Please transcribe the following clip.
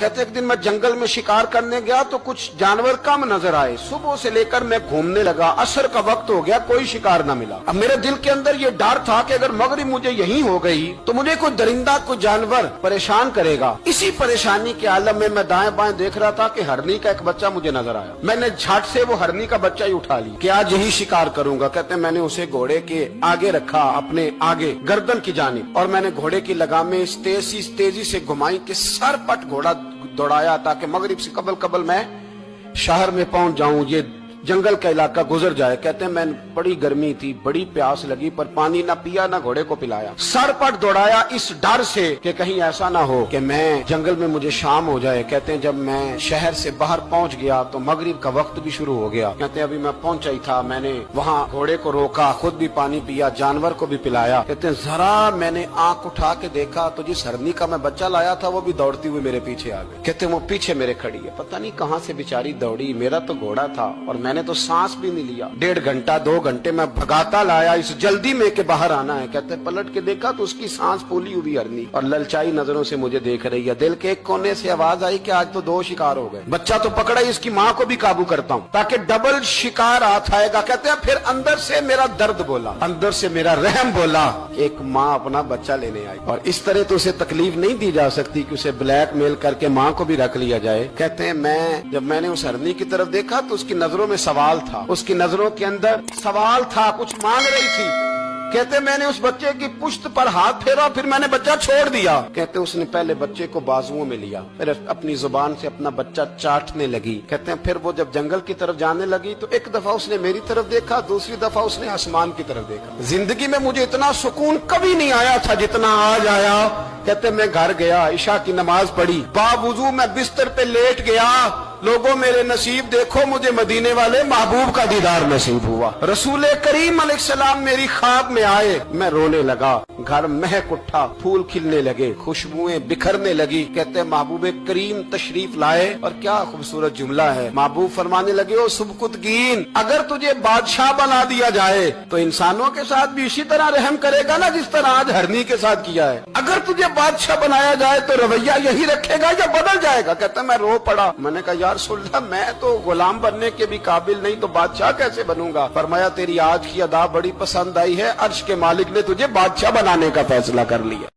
कहते एक दिन मैं जंगल में शिकार करने गया तो कुछ जानवर कम नजर आए। सुबह से लेकर मैं घूमने लगा, असर का वक्त हो गया, कोई शिकार न मिला। अब मेरे दिल के अंदर ये डर था कि अगर मगरिब मुझे यहीं हो गई तो मुझे कोई दरिंदा कोई जानवर परेशान करेगा। इसी परेशानी के आलम में मैं दाएं बाएं देख रहा था कि हरनी का एक बच्चा मुझे नजर आया। मैंने झट से वो हरनी का बच्चा ही उठा ली कि आज यही शिकार करूंगा। कहते मैंने उसे घोड़े के आगे रखा, अपने आगे गर्दन की जानिब, और मैंने घोड़े की लगामें इस तेजी से घुमाई कि सर पट घोड़ा दौड़ाया ताकि मगरिब से कबल मैं शहर में पहुंच जाऊं, ये जंगल का इलाका गुजर जाए। कहते हैं मैं बड़ी गर्मी थी, बड़ी प्यास लगी, पर पानी ना पिया ना घोड़े को पिलाया। सर पट दौड़ाया इस डर से कि कहीं ऐसा ना हो कि मैं जंगल में मुझे शाम हो जाए। कहते हैं जब मैं शहर से बाहर पहुंच गया तो मगरिब का वक्त भी शुरू हो गया। कहते हैं अभी मैं पहुंचा ही था, मैंने वहाँ घोड़े को रोका, खुद भी पानी पिया, जानवर को भी पिलाया। कहते हैं जरा मैंने आंख उठा के देखा तो जिस हरनी का मैं बच्चा लाया था वो भी दौड़ती हुई मेरे पीछे आ गई। कहते हैं वो पीछे मेरे खड़ी है, पता नहीं कहाँ से बेचारी दौड़ी। मेरा तो घोड़ा था और मैंने तो सांस भी नहीं लिया। 1.5 घंटा 2 घंटे मैं भगाता लाया इस जल्दी में के बाहर आना है। कहते पलट के देखा तो उसकी सांस फूली हुई हरनी और ललचाई नजरों से मुझे देख रही है। दिल के एक कोने से आवाज आई कि आज तो 2 शिकार हो गए। बच्चा तो पकड़ा ही, इसकी माँ को भी काबू करता हूँ ताकि डबल शिकार हाथ आएगा। कहते हैं फिर अंदर से मेरा दर्द बोला, अंदर से मेरा रहम बोला। एक माँ अपना बच्चा लेने आई और इस तरह तो उसे तकलीफ नहीं दी जा सकती कि उसे ब्लैकमेल करके माँ को भी रख लिया जाए। कहते हैं जब मैंने उस हरनी की तरफ देखा तो उसकी नजरों में सवाल था, उसकी नजरों के अंदर सवाल था, कुछ मांग रही थी। कहते मैंने उस बच्चे की पुश्त पर हाथ फेरा, फिर मैंने बच्चा छोड़ दिया। कहते उसने पहले बच्चे को बाजुओं में लिया, फिर अपनी जुबान से अपना बच्चा चाटने लगी। कहते हैं फिर वो जब जंगल की तरफ जाने लगी तो एक दफा उसने मेरी तरफ देखा, दूसरी दफा उसने आसमान की तरफ देखा। जिंदगी में मुझे इतना सुकून कभी नहीं आया था जितना आज आया। कहते मैं घर गया, इशा की नमाज पढ़ी, बावुजू मैं बिस्तर पे लेट गया। लोगों मेरे नसीब देखो, मुझे मदीने वाले महबूब का दीदार नसीब हुआ। रसूल करीम अलैहिस्सलाम मेरी ख्वाब में आए, मैं रोने लगा। घर महक उठा, फूल खिलने लगे, खुशबुएं बिखरने लगी। कहते महबूब करीम तशरीफ लाए और क्या खूबसूरत जुमला है। महबूब फरमाने लगे ओ सुबकुतगीन, अगर तुझे बादशाह बना दिया जाए तो इंसानों के साथ भी इसी तरह रहम करेगा ना जिस तरह आज हरनी के साथ किया है। अगर तुझे बादशाह बनाया जाए तो रवैया यही रखेगा या बदल जाएगा। कहता मैं रो पड़ा। मैंने कहा यार सुल्ला, मैं तो गुलाम बनने के भी काबिल नहीं तो बादशाह कैसे बनूंगा। फरमाया तेरी आज की अदा बड़ी पसंद आई है, अर्श के मालिक ने तुझे बादशाह बनाने का फैसला कर लिया।